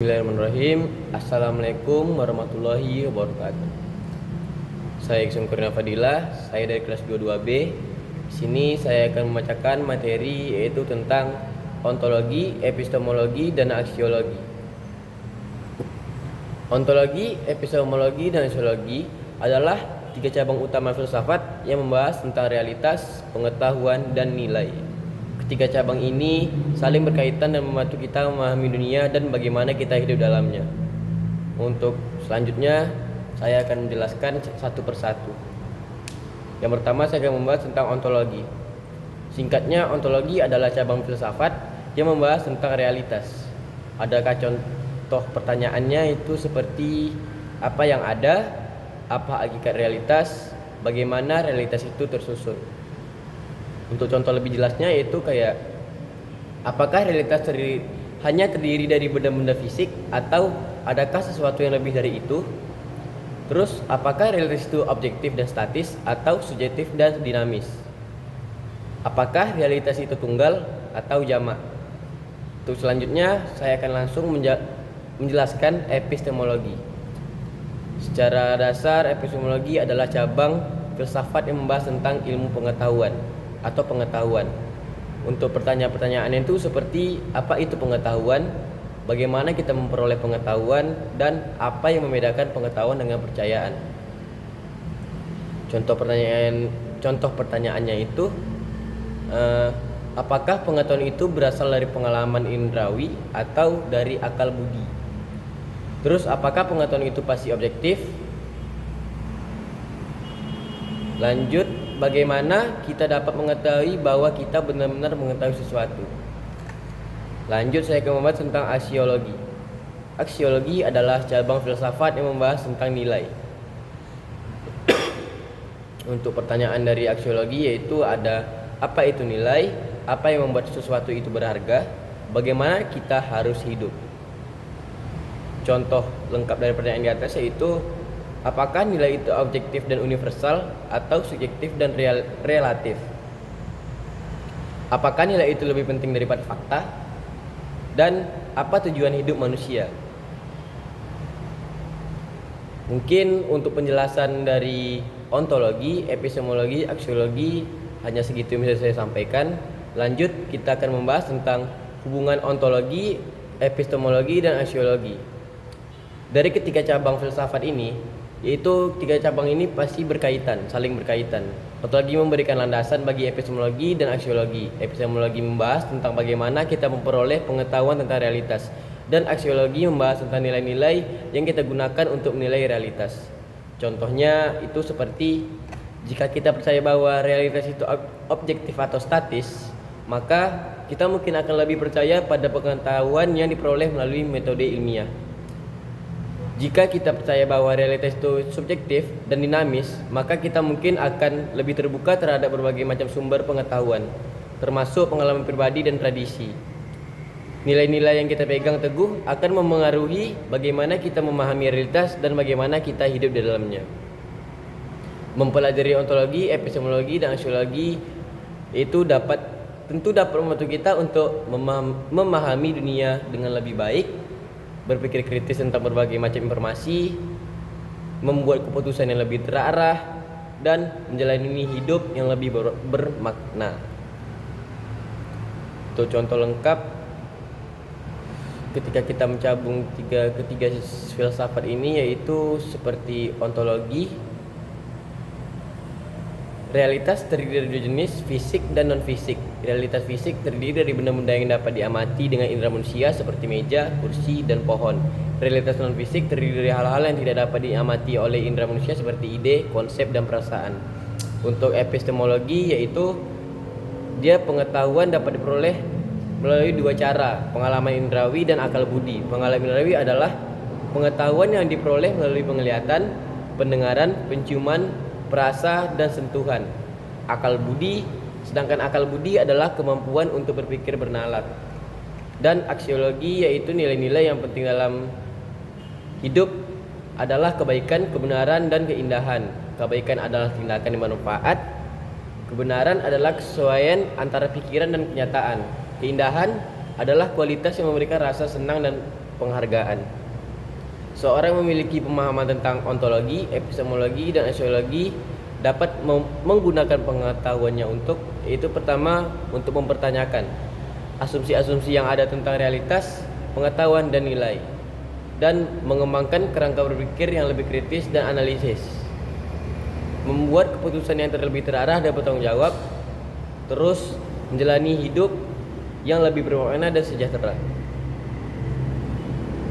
Bismillahirrahmanirrahim. Assalamualaikum warahmatullahi wabarakatuh. Saya Iksan Kurnia Fadilah, saya dari kelas 22B. Di sini saya akan membacakan materi yaitu tentang ontologi, epistemologi, dan aksiologi. Ontologi, epistemologi, dan aksiologi adalah tiga cabang utama filsafat yang membahas tentang realitas, pengetahuan, dan nilai. Ketiga cabang ini saling berkaitan dan membantu kita memahami dunia dan bagaimana kita hidup dalamnya. Untuk selanjutnya, saya akan menjelaskan satu persatu. Yang pertama, saya akan membahas tentang ontologi. Singkatnya, ontologi adalah cabang filsafat yang membahas tentang realitas. Adakah contoh pertanyaannya itu seperti apa yang ada, apa hakikat realitas, bagaimana realitas itu tersusun. Untuk contoh lebih jelasnya yaitu kayak apakah realitas hanya terdiri dari benda-benda fisik atau adakah sesuatu yang lebih dari itu? Terus apakah realitas itu objektif dan statis atau subjektif dan dinamis? Apakah realitas itu tunggal atau jamak? Untuk selanjutnya saya akan langsung menjelaskan epistemologi. Secara dasar epistemologi adalah cabang filsafat yang membahas tentang ilmu pengetahuan atau pengetahuan. Untuk pertanyaan-pertanyaan itu seperti apa itu pengetahuan, bagaimana kita memperoleh pengetahuan, dan apa yang membedakan pengetahuan dengan percayaan. Contoh pertanyaannya itu apakah pengetahuan itu berasal dari pengalaman indrawi atau dari akal budi? Terus apakah pengetahuan itu pasti objektif? Lanjut, bagaimana kita dapat mengetahui bahwa kita benar-benar mengetahui sesuatu? Lanjut, saya akan membahas tentang aksiologi. Aksiologi adalah cabang filsafat yang membahas tentang nilai. Untuk pertanyaan dari aksiologi yaitu ada apa itu nilai, apa yang membuat sesuatu itu berharga, bagaimana kita harus hidup. Contoh lengkap dari pertanyaan di atas yaitu apakah nilai itu objektif dan universal atau subjektif dan relatif? Apakah nilai itu lebih penting daripada fakta? Dan apa tujuan hidup manusia? Mungkin untuk penjelasan dari ontologi, epistemologi, aksiologi hanya segitu yang bisa saya sampaikan. Lanjut, kita akan membahas tentang hubungan ontologi, epistemologi, dan aksiologi. Dari ketiga cabang filsafat ini, yaitu tiga cabang ini pasti berkaitan, saling berkaitan. Ontologi memberikan landasan bagi epistemologi dan aksiologi. Epistemologi membahas tentang bagaimana kita memperoleh pengetahuan tentang realitas, dan aksiologi membahas tentang nilai-nilai yang kita gunakan untuk menilai realitas. Contohnya itu seperti jika kita percaya bahwa realitas itu objektif atau statis, maka kita mungkin akan lebih percaya pada pengetahuan yang diperoleh melalui metode ilmiah. Jika kita percaya bahwa realitas itu subjektif dan dinamis, maka kita mungkin akan lebih terbuka terhadap berbagai macam sumber pengetahuan, termasuk pengalaman pribadi dan tradisi. Nilai-nilai yang kita pegang teguh akan memengaruhi bagaimana kita memahami realitas dan bagaimana kita hidup di dalamnya. Mempelajari ontologi, epistemologi, dan aksiologi itu tentu dapat membantu kita untuk memahami dunia dengan lebih baik, berpikir kritis tentang berbagai macam informasi, membuat keputusan yang lebih terarah, dan menjalani hidup yang lebih bermakna. Untuk contoh lengkap, ketika kita mencabung ketiga filsafat ini yaitu seperti ontologi, realitas terdiri dari dua jenis, fisik dan non-fisik. Realitas fisik terdiri dari benda-benda yang dapat diamati dengan indera manusia seperti meja, kursi, dan pohon. Realitas non-fisik terdiri dari hal-hal yang tidak dapat diamati oleh indera manusia seperti ide, konsep, dan perasaan. Untuk epistemologi yaitu dia pengetahuan dapat diperoleh melalui dua cara, pengalaman indrawi dan akal budi. Pengalaman indrawi adalah pengetahuan yang diperoleh melalui penglihatan, pendengaran, penciuman, perasa, dan sentuhan. Sedangkan akal budi adalah kemampuan untuk berpikir bernalar. Dan aksiologi yaitu nilai-nilai yang penting dalam hidup adalah kebaikan, kebenaran, dan keindahan. Kebaikan adalah tindakan yang bermanfaat. Kebenaran adalah kesesuaian antara pikiran dan kenyataan. Keindahan adalah kualitas yang memberikan rasa senang dan penghargaan. Seorang memiliki pemahaman tentang ontologi, epistemologi, dan aksiologi dapat menggunakan pengetahuannya untuk, yaitu pertama, untuk mempertanyakan asumsi-asumsi yang ada tentang realitas, pengetahuan, dan nilai, dan mengembangkan kerangka berpikir yang lebih kritis dan analisis, membuat keputusan yang terlebih terarah dan bertanggung jawab, terus menjalani hidup yang lebih bermakna dan sejahtera.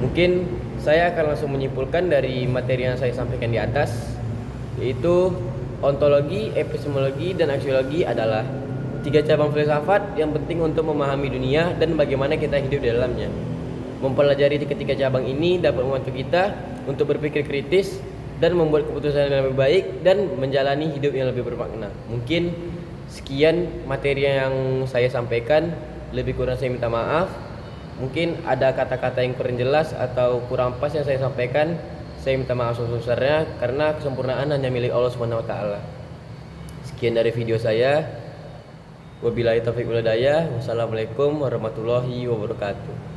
Mungkin saya akan langsung menyimpulkan dari materi yang saya sampaikan di atas, yaitu ontologi, epistemologi, dan aksiologi adalah 3 cabang filsafat yang penting untuk memahami dunia dan bagaimana kita hidup di dalamnya. Mempelajari ketiga cabang ini dapat membantu kita untuk berpikir kritis dan membuat keputusan yang lebih baik dan menjalani hidup yang lebih bermakna. Mungkin sekian materi yang saya sampaikan, lebih kurang saya minta maaf. Mungkin ada kata-kata yang kurang jelas atau kurang pas yang saya sampaikan, saya minta maaf sebesar-besarnya karena kesempurnaan hanya milik Allah Subhanahu wa taala. Sekian dari video saya. Wabillahi taufiq wal hidayah. Wassalamualaikum warahmatullahi wabarakatuh.